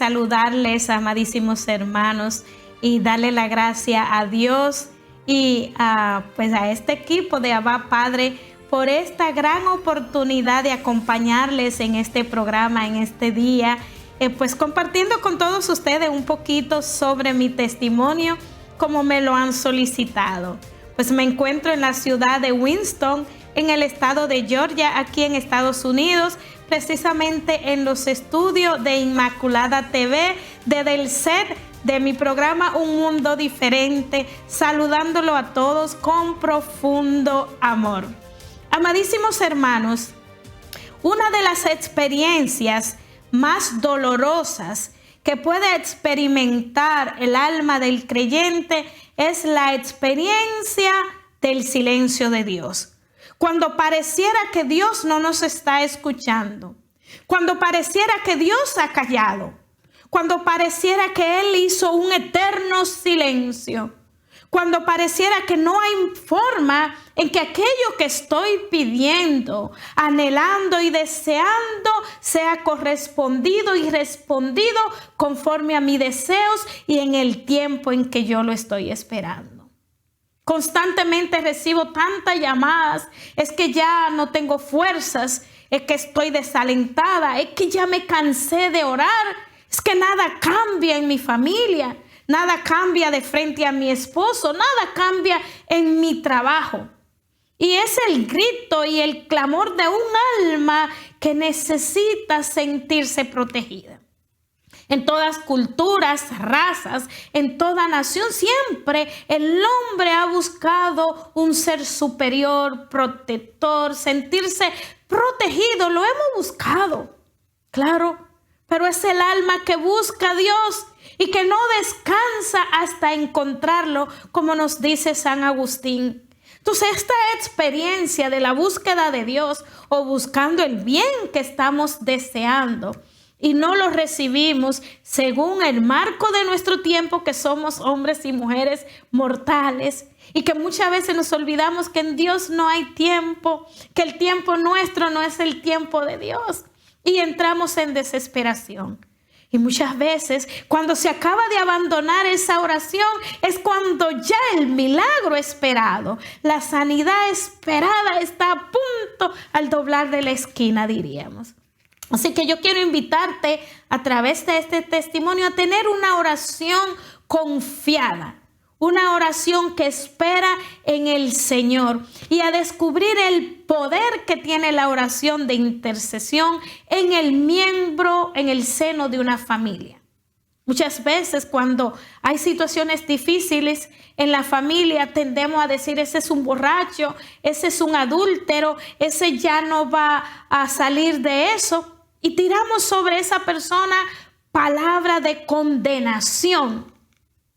saludarles, amadísimos hermanos, y darle la gracia a Dios y pues a este equipo de Abba Padre por esta gran oportunidad de acompañarles en este programa, en este día, pues compartiendo con todos ustedes un poquito sobre mi testimonio, como me lo han solicitado. Pues me encuentro en la ciudad de Winston, en el estado de Georgia, aquí en Estados Unidos, precisamente en los estudios de Inmaculada TV, desde el set de mi programa Un Mundo Diferente, saludándolo a todos con profundo amor. Amadísimos hermanos, una de las experiencias más dolorosas que puede experimentar el alma del creyente es la experiencia del silencio de Dios. Cuando pareciera que Dios no nos está escuchando, cuando pareciera que Dios ha callado, cuando pareciera que Él hizo un eterno silencio, cuando pareciera que no hay forma en que aquello que estoy pidiendo, anhelando y deseando sea correspondido y respondido conforme a mis deseos y en el tiempo en que yo lo estoy esperando. Constantemente recibo tantas llamadas, es que ya no tengo fuerzas, es que estoy desalentada, es que ya me cansé de orar, es que nada cambia en mi familia, nada cambia de frente a mi esposo, nada cambia en mi trabajo. Y es el grito y el clamor de un alma que necesita sentirse protegida. En todas culturas, razas, en toda nación, siempre el hombre ha buscado un ser superior, protector, sentirse protegido. Lo hemos buscado, claro, pero es el alma que busca a Dios y que no descansa hasta encontrarlo, como nos dice San Agustín. Entonces, esta experiencia de la búsqueda de Dios o buscando el bien que estamos deseando y no lo recibimos según el marco de nuestro tiempo, que somos hombres y mujeres mortales, y que muchas veces nos olvidamos que en Dios no hay tiempo, que el tiempo nuestro no es el tiempo de Dios, y entramos en desesperación. Y muchas veces cuando se acaba de abandonar esa oración es cuando ya el milagro esperado, la sanidad esperada está a punto al doblar de la esquina, diríamos. Así que yo quiero invitarte a través de este testimonio a tener una oración confiada, una oración que espera en el Señor y a descubrir el poder que tiene la oración de intercesión en el miembro, en el seno de una familia. Muchas veces cuando hay situaciones difíciles en la familia tendemos a decir: ese es un borracho, ese es un adúltero, ese ya no va a salir de eso. Y tiramos sobre esa persona palabra de condenación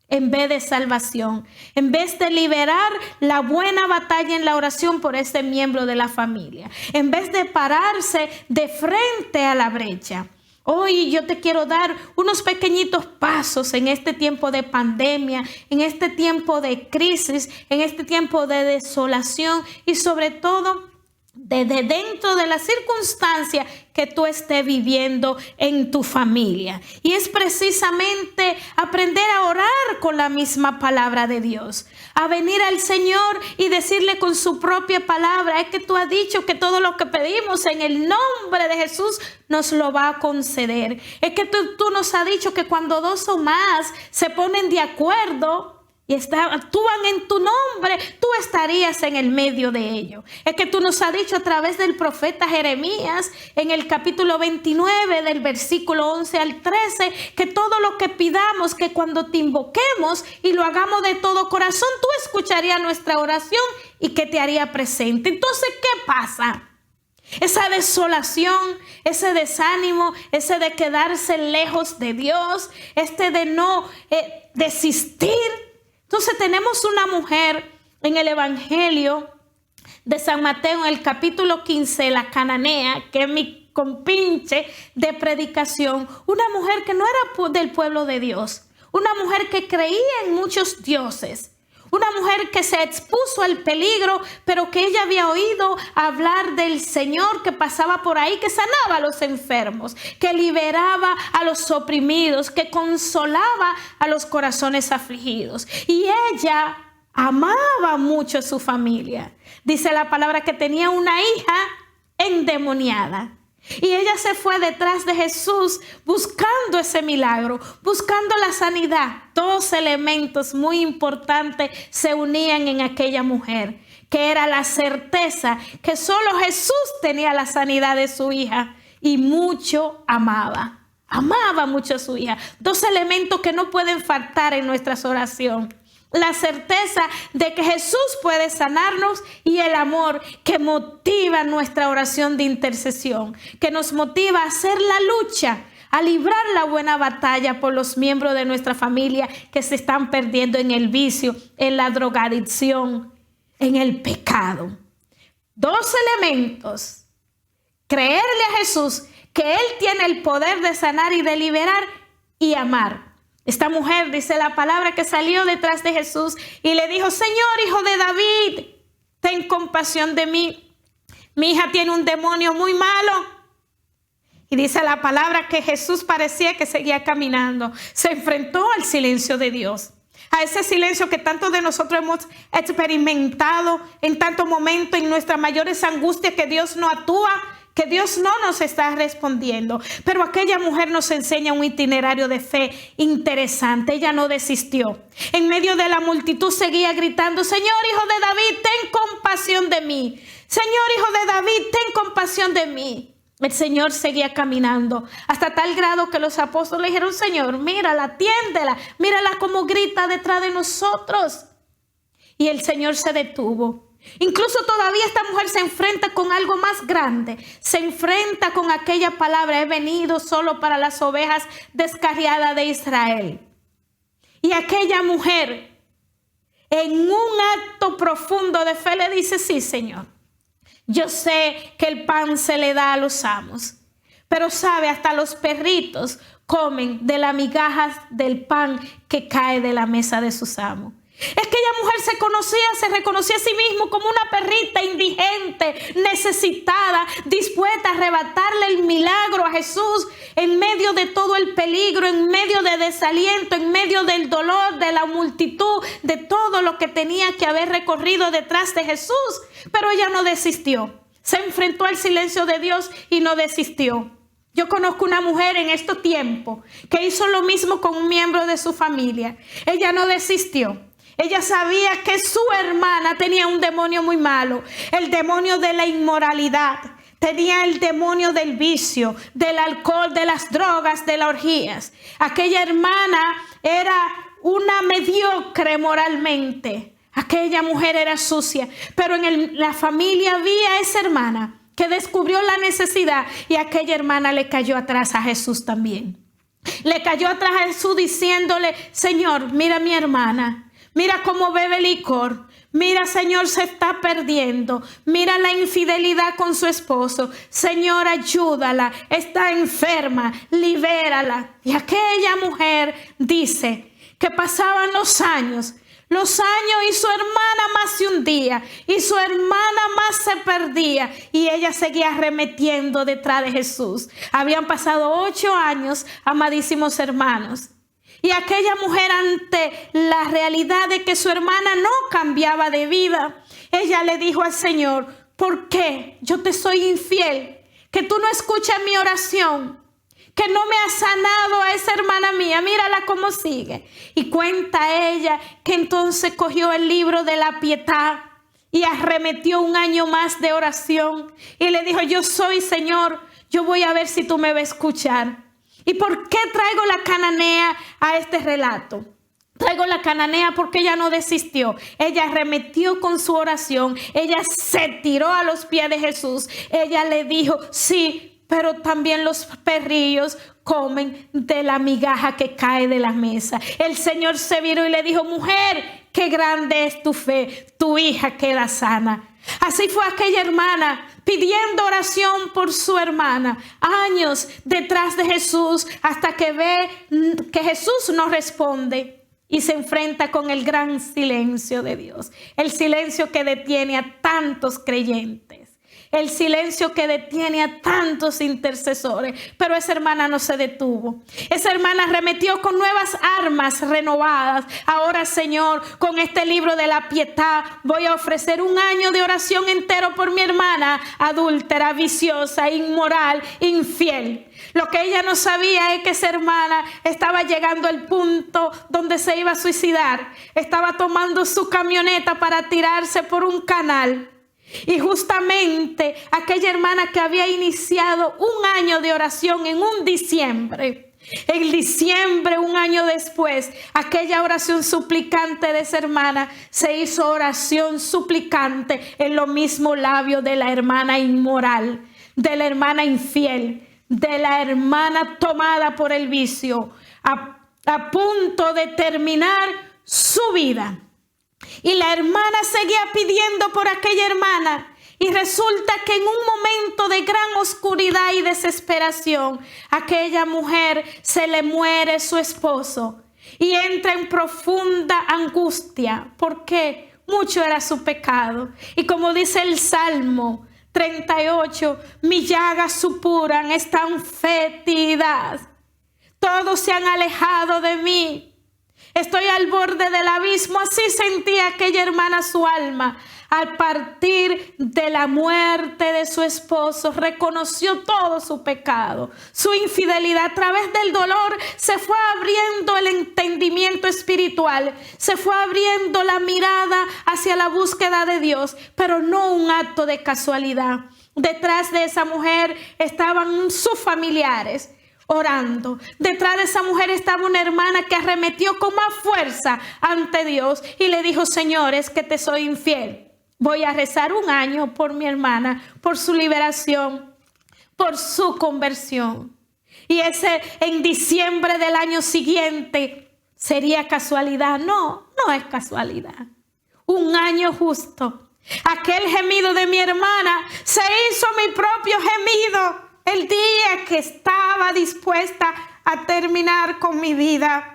en vez de salvación, en vez de liberar la buena batalla en la oración por ese miembro de la familia, en vez de pararse de frente a la brecha. Hoy yo te quiero dar unos pequeñitos pasos en este tiempo de pandemia, en este tiempo de crisis, en este tiempo de desolación y sobre todo desde dentro de la circunstancia que tú estés viviendo en tu familia. Y es precisamente aprender a orar con la misma palabra de Dios, a venir al Señor y decirle con su propia palabra: es que tú has dicho que todo lo que pedimos en el nombre de Jesús nos lo va a conceder. Es que tú nos has dicho que cuando dos o más se ponen de acuerdo y actúan en tu nombre, tú estarías en el medio de ellos. Es que tú nos has dicho a través del profeta Jeremías en el capítulo 29 del versículo 11 al 13 que todo lo que pidamos, que cuando te invoquemos y lo hagamos de todo corazón, tú escucharías nuestra oración y que te haría presente. Entonces, ¿qué pasa? Esa desolación, ese desánimo, ese de quedarse lejos de Dios, de no desistir. Entonces tenemos una mujer en el Evangelio de San Mateo, en el capítulo 15, la cananea, que es mi compinche de predicación, una mujer que no era del pueblo de Dios, una mujer que creía en muchos dioses, una mujer que se expuso al peligro, pero que ella había oído hablar del Señor que pasaba por ahí, que sanaba a los enfermos, que liberaba a los oprimidos, que consolaba a los corazones afligidos. Y ella amaba mucho a su familia. Dice la palabra que tenía una hija endemoniada. Y ella se fue detrás de Jesús buscando ese milagro, buscando la sanidad. Dos elementos muy importantes se unían en aquella mujer, que era la certeza que solo Jesús tenía la sanidad de su hija y mucho amaba. Amaba mucho a su hija. Dos elementos que no pueden faltar en nuestras oraciones. La certeza de que Jesús puede sanarnos y el amor que motiva nuestra oración de intercesión, que nos motiva a hacer la lucha, a librar la buena batalla por los miembros de nuestra familia que se están perdiendo en el vicio, en la drogadicción, en el pecado. Dos elementos: creerle a Jesús que Él tiene el poder de sanar y de liberar, y amar. Esta mujer, dice la palabra, que salió detrás de Jesús y le dijo: Señor, hijo de David, ten compasión de mí. Mi hija tiene un demonio muy malo. Y dice la palabra que Jesús parecía que seguía caminando. Se enfrentó al silencio de Dios. A ese silencio que tantos de nosotros hemos experimentado en tantos momentos, en nuestras mayores angustias, que Dios no actúa, que Dios no nos está respondiendo. Pero aquella mujer nos enseña un itinerario de fe interesante. Ella no desistió. En medio de la multitud seguía gritando: Señor, hijo de David, ten compasión de mí. Señor, hijo de David, ten compasión de mí. El Señor seguía caminando hasta tal grado que los apóstoles le dijeron: Señor, mírala, atiéndela, mírala cómo grita detrás de nosotros. Y el Señor se detuvo. Incluso todavía esta mujer se enfrenta con algo más grande. Se enfrenta con aquella palabra: he venido solo para las ovejas descarriadas de Israel. Y aquella mujer, en un acto profundo de fe, le dice: sí, Señor, yo sé que el pan se le da a los amos, pero sabe, hasta los perritos comen de las migajas del pan que cae de la mesa de sus amos. Es que aquella mujer se reconocía a sí misma como una perrita indigente, necesitada, dispuesta a arrebatarle el milagro a Jesús en medio de todo el peligro, en medio de desaliento, en medio del dolor, de la multitud, de todo lo que tenía que haber recorrido detrás de Jesús. Pero ella no desistió. Se enfrentó al silencio de Dios y no desistió. Yo conozco una mujer en estos tiempos que hizo lo mismo con un miembro de su familia. Ella no desistió. Ella sabía que su hermana tenía un demonio muy malo, el demonio de la inmoralidad, tenía el demonio del vicio, del alcohol, de las drogas, de las orgías. Aquella hermana era una mediocre moralmente, aquella mujer era sucia, pero en la familia había esa hermana que descubrió la necesidad y aquella hermana le cayó atrás a Jesús también. Le cayó atrás a Jesús diciéndole: Señor, mira a mi hermana. Mira cómo bebe licor. Mira, Señor, se está perdiendo. Mira la infidelidad con su esposo. Señor, ayúdala. Está enferma. Libérala. Y aquella mujer dice que pasaban los años y su hermana más se hundía. Y su hermana más se perdía. Y ella seguía arremetiendo detrás de Jesús. Habían pasado 8 años, amadísimos hermanos. Y aquella mujer, ante la realidad de que su hermana no cambiaba de vida, ella le dijo al Señor: ¿por qué yo te soy infiel? Que tú no escuchas mi oración, que no me has sanado a esa hermana mía. Mírala cómo sigue. Y cuenta ella que entonces cogió el libro de la piedad y arremetió un año más de oración. Y le dijo: yo soy, Señor, yo voy a ver si tú me vas a escuchar. ¿Y por qué traigo la cananea a este relato? Traigo la cananea porque ella no desistió. Ella arremetió con su oración. Ella se tiró a los pies de Jesús. Ella le dijo: sí, pero también los perrillos comen de la migaja que cae de la mesa. El Señor se viró y le dijo: mujer, qué grande es tu fe. Tu hija queda sana. Así fue aquella hermana pidiendo oración por su hermana, años detrás de Jesús, hasta que ve que Jesús no responde. y se enfrenta con el gran silencio de Dios. El silencio que detiene a tantos creyentes. El silencio que detiene a tantos intercesores. Pero esa hermana no se detuvo. Esa hermana arremetió con nuevas armas renovadas. Ahora, Señor, con este libro de la piedad, voy a ofrecer un año de oración entero por mi hermana adúltera, viciosa, inmoral, infiel. Lo que ella no sabía es que esa hermana estaba llegando al punto donde se iba a suicidar. Estaba tomando su camioneta para tirarse por un canal. Y justamente aquella hermana que había iniciado un año de oración en un diciembre, en diciembre, un año después, aquella oración suplicante de esa hermana se hizo oración suplicante en los mismos labios de la hermana inmoral, de la hermana infiel, de la hermana tomada por el vicio, a punto de terminar su vida. Y la hermana seguía pidiendo por aquella hermana. Y resulta que en un momento de gran oscuridad y desesperación, aquella mujer se le muere su esposo. Y entra en profunda angustia. Porque mucho era su pecado. Y como dice el Salmo 38, mis llagas supuran, están fétidas. Todos se han alejado de mí. Estoy al borde del abismo. Así sentía aquella hermana su alma. Al partir de la muerte de su esposo, reconoció todo su pecado, su infidelidad. A través del dolor se fue abriendo el entendimiento espiritual, se fue abriendo la mirada hacia la búsqueda de Dios, pero no un acto de casualidad. Detrás de esa mujer estaban sus familiares orando. Detrás de esa mujer estaba una hermana que arremetió con más fuerza ante Dios y le dijo: Señor, es que te soy infiel. Voy a rezar un año por mi hermana, por su liberación, por su conversión. Y ese en diciembre del año siguiente sería casualidad. No, no es casualidad. Un año justo. Aquel gemido de mi hermana se hizo mi propio gemido. El día que estaba dispuesta a terminar con mi vida.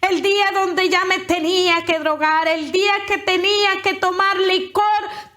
El día donde ya me tenía que drogar. El día que tenía que tomar licor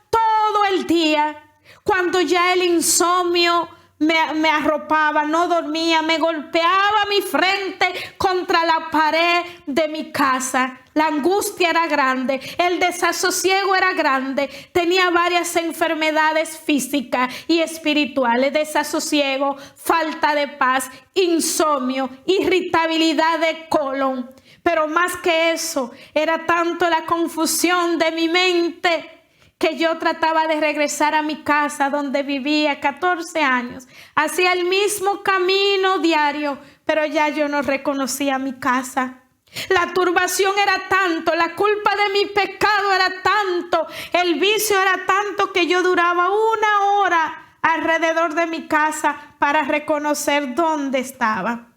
todo el día. Cuando ya el insomnio me arropaba, no dormía, me golpeaba mi frente contra la pared de mi casa. La angustia era grande, el desasosiego era grande. Tenía varias enfermedades físicas y espirituales: desasosiego, falta de paz, insomnio, irritabilidad de colon. Pero más que eso, era tanto la confusión de mi mente que yo trataba de regresar a mi casa donde vivía 14 años. Hacía el mismo camino diario, pero ya yo no reconocía mi casa. La turbación era tanto, la culpa de mi pecado era tanto, el vicio era tanto que yo duraba 1 hora alrededor de mi casa para reconocer dónde estaba.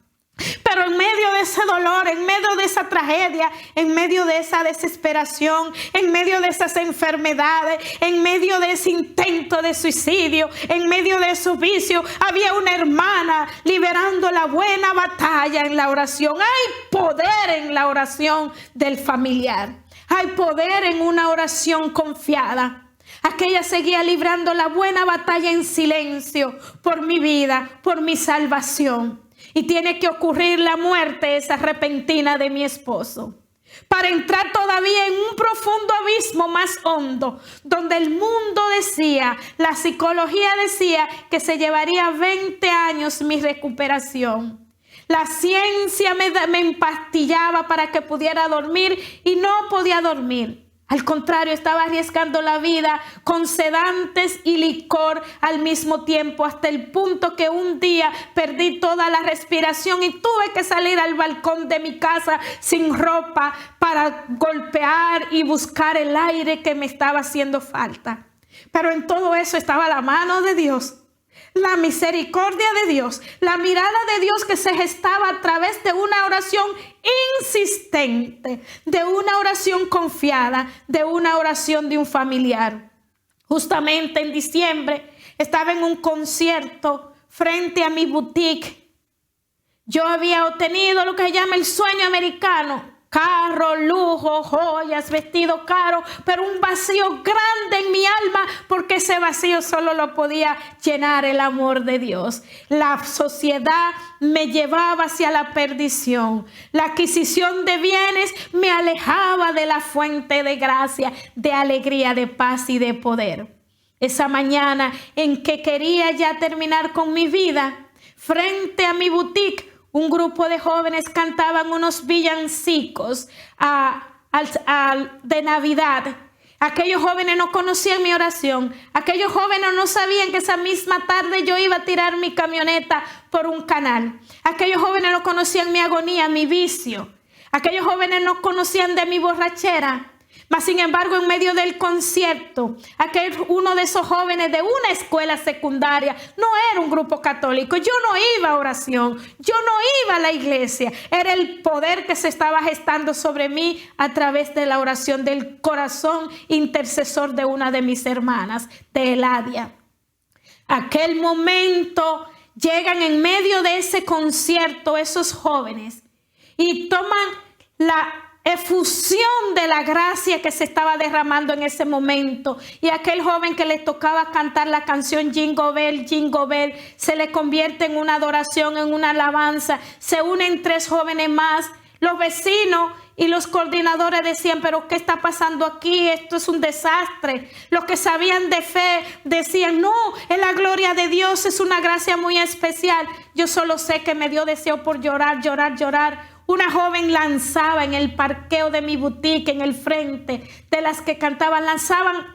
Pero en medio de ese dolor, en medio de esa tragedia, en medio de esa desesperación, en medio de esas enfermedades, en medio de ese intento de suicidio, en medio de esos vicios, había una hermana liberando la buena batalla en la oración. Hay poder en la oración del familiar. Hay poder en una oración confiada. Aquella seguía librando la buena batalla en silencio por mi vida, por mi salvación. Y tiene que ocurrir la muerte esa repentina de mi esposo para entrar todavía en un profundo abismo más hondo, donde el mundo decía, la psicología decía que se llevaría 20 años mi recuperación. La ciencia me empastillaba para que pudiera dormir y no podía dormir. Al contrario, estaba arriesgando la vida con sedantes y licor al mismo tiempo, hasta el punto que un día perdí toda la respiración y tuve que salir al balcón de mi casa sin ropa para golpear y buscar el aire que me estaba haciendo falta. Pero en todo eso estaba la mano de Dios, la misericordia de Dios, la mirada de Dios que se gestaba a través de una oración insistente, de una oración confiada, de una oración de un familiar. Justamente en diciembre estaba en un concierto frente a mi boutique. Yo había obtenido lo que se llama el sueño americano, carro, lujo, joyas, vestido caro, pero un vacío grande en mi alma, porque ese vacío solo lo podía llenar el amor de Dios. La sociedad me llevaba hacia la perdición. La adquisición de bienes me alejaba de la fuente de gracia, de alegría, de paz y de poder. Esa mañana en que quería ya terminar con mi vida, frente a mi boutique, un grupo de jóvenes cantaban unos villancicos de Navidad. Aquellos jóvenes no conocían mi oración. Aquellos jóvenes no sabían que esa misma tarde yo iba a tirar mi camioneta por un canal. Aquellos jóvenes no conocían mi agonía, mi vicio. Aquellos jóvenes no conocían de mi borrachera. Mas sin embargo, en medio del concierto, uno de esos jóvenes de una escuela secundaria, no era un grupo católico, yo no iba a oración, yo no iba a la iglesia, era el poder que se estaba gestando sobre mí a través de la oración del corazón intercesor de una de mis hermanas, de Eladia. Aquel momento llegan en medio de ese concierto esos jóvenes y toman la efusión de la gracia que se estaba derramando en ese momento, y aquel joven que le tocaba cantar la canción Jingle Bell, se le convierte en una adoración, en una alabanza. Se unen 3 jóvenes más. Los vecinos y los coordinadores decían, pero ¿qué está pasando aquí? Esto es un desastre. Los que sabían de fe decían, no, es la gloria de Dios, es una gracia muy especial. Yo solo sé que me dio deseo por llorar. Una joven lanzaba en el parqueo de mi boutique, en el frente de las que cantaban,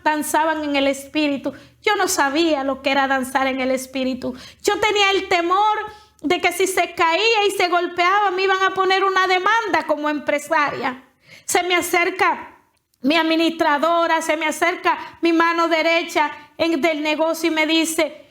danzaban en el espíritu. Yo no sabía lo que era danzar en el espíritu. Yo tenía el temor de que si se caía y se golpeaba me iban a poner una demanda como empresaria. Se me acerca mi administradora, se me acerca mi mano derecha del negocio y me dice,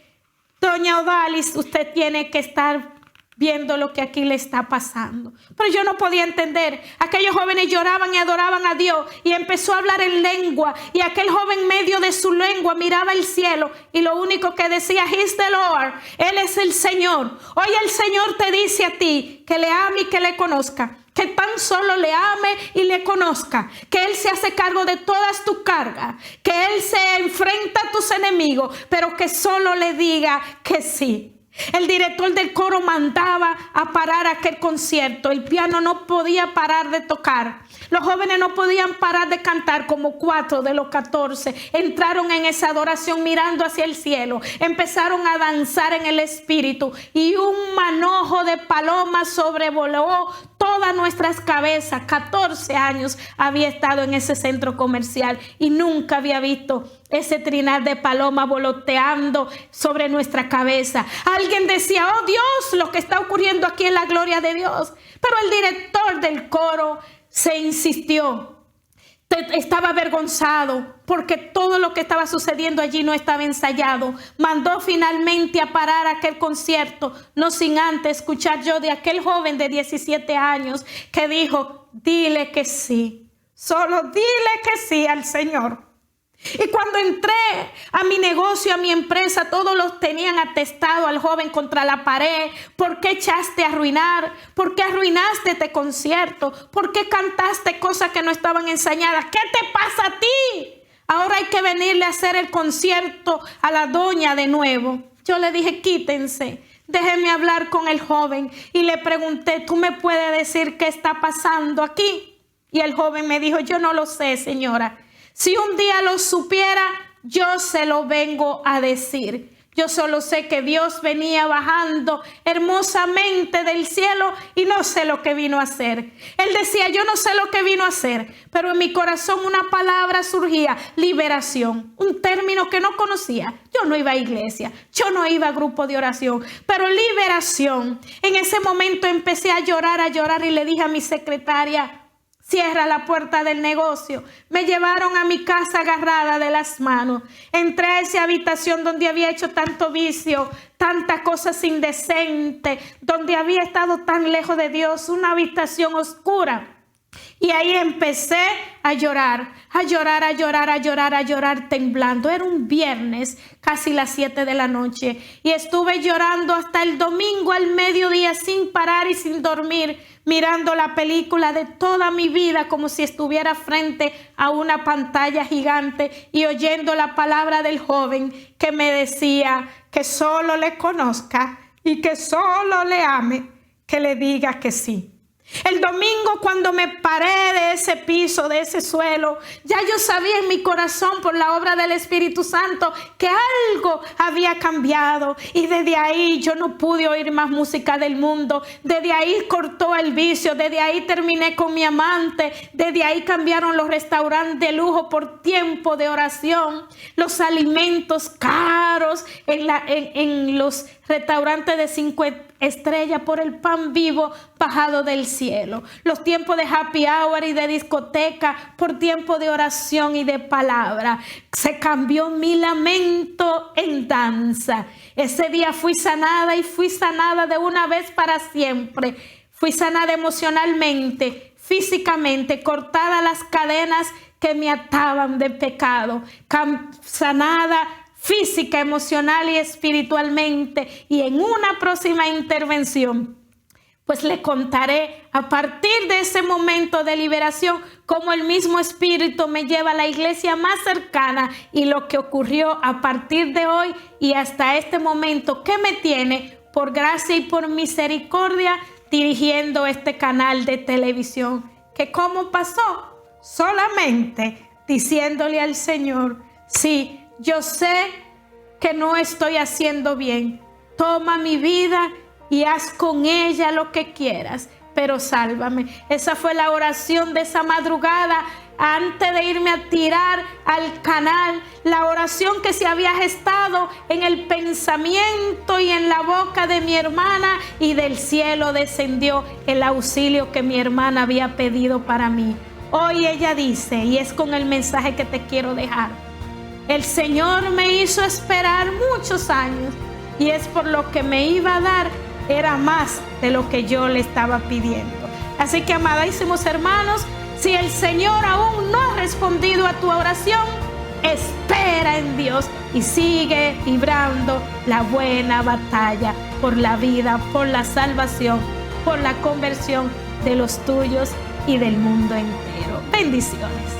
doña Odalis, usted tiene que estar viendo lo que aquí le está pasando. Pero yo no podía entender. Aquellos jóvenes lloraban y adoraban a Dios, y empezó a hablar en lengua, y aquel joven en medio de su lengua miraba el cielo y lo único que decía, He's the Lord, Él es el Señor. Hoy el Señor te dice a ti que le ame y que le conozca, que tan solo le ame y le conozca, que Él se hace cargo de todas tus cargas, que Él se enfrenta a tus enemigos, pero que solo le diga que sí. El director del coro mandaba a parar aquel concierto. El piano no podía parar de tocar. Los jóvenes no podían parar de cantar, como 4 de los 14. Entraron en esa adoración mirando hacia el cielo. Empezaron a danzar en el espíritu. Y un manojo de palomas sobrevoló todas nuestras cabezas. 14 años había estado en ese centro comercial y nunca había visto ese trinar de paloma voloteando sobre nuestra cabeza. Alguien decía, oh Dios, lo que está ocurriendo aquí es la gloria de Dios. Pero el director del coro se insistió. Estaba avergonzado porque todo lo que estaba sucediendo allí no estaba ensayado. Mandó finalmente a parar aquel concierto, no sin antes escuchar yo de aquel joven de 17 años que dijo, dile que sí, solo dile que sí al Señor. Y cuando entré a mi negocio, a mi empresa, todos los tenían atestado al joven contra la pared. ¿Por qué echaste a arruinar? ¿Por qué arruinaste este concierto? ¿Por qué cantaste cosas que no estaban ensayadas? ¿Qué te pasa a ti? Ahora hay que venirle a hacer el concierto a la doña de nuevo. Yo le dije, quítense, déjenme hablar con el joven. Y le pregunté, ¿tú me puedes decir qué está pasando aquí? Y el joven me dijo, yo no lo sé, señora. Si un día lo supiera, yo se lo vengo a decir. Yo solo sé que Dios venía bajando hermosamente del cielo y no sé lo que vino a hacer. Él decía, yo no sé lo que vino a hacer, pero en mi corazón una palabra surgía, liberación, un término que no conocía. Yo no iba a iglesia, yo no iba a grupo de oración, pero liberación. En ese momento empecé a llorar y le dije a mi secretaria, cierra la puerta del negocio. Me llevaron a mi casa agarrada de las manos. Entré a esa habitación donde había hecho tanto vicio, tantas cosas indecentes, donde había estado tan lejos de Dios, una habitación oscura. Y ahí empecé a llorar, temblando. Era un viernes, casi las 7 de la noche. Y estuve llorando hasta el domingo al mediodía sin parar y sin dormir, mirando la película de toda mi vida como si estuviera frente a una pantalla gigante y oyendo la palabra del joven que me decía que solo le conozca y que solo le ame, que le diga que sí. El domingo, cuando me paré de ese piso, de ese suelo, ya yo sabía en mi corazón por la obra del Espíritu Santo que algo había cambiado, y desde ahí yo no pude oír más música del mundo. Desde ahí cortó el vicio, desde ahí terminé con mi amante, desde ahí cambiaron los restaurantes de lujo por tiempo de oración, los alimentos caros en los restaurantes de 5 estrellas por el pan vivo bajado del cielo, los tiempos de happy hour y de discoteca por tiempo de oración y de palabra. Se cambió mi lamento en danza. Ese día fui sanada, y fui sanada de una vez para siempre. Fui sanada emocionalmente, físicamente, cortadas las cadenas que me ataban de pecado, sanada física, emocional y espiritualmente. Y en una próxima intervención, pues le contaré a partir de ese momento de liberación cómo el mismo Espíritu me lleva a la iglesia más cercana y lo que ocurrió a partir de hoy y hasta este momento, que me tiene por gracia y por misericordia dirigiendo este canal de televisión. Que cómo pasó, solamente diciéndole al Señor: sí, yo sé que no estoy haciendo bien. Toma mi vida y haz con ella lo que quieras, pero sálvame. Esa fue la oración de esa madrugada antes de irme a tirar al canal. La oración que se había gestado en el pensamiento y en la boca de mi hermana, y del cielo descendió el auxilio que mi hermana había pedido para mí. Hoy ella dice, y es con el mensaje que te quiero dejar: el Señor me hizo esperar muchos años, y es por lo que me iba a dar, era más de lo que yo le estaba pidiendo. Así que, amadísimos hermanos, si el Señor aún no ha respondido a tu oración, espera en Dios y sigue librando la buena batalla por la vida, por la salvación, por la conversión de los tuyos y del mundo entero. Bendiciones.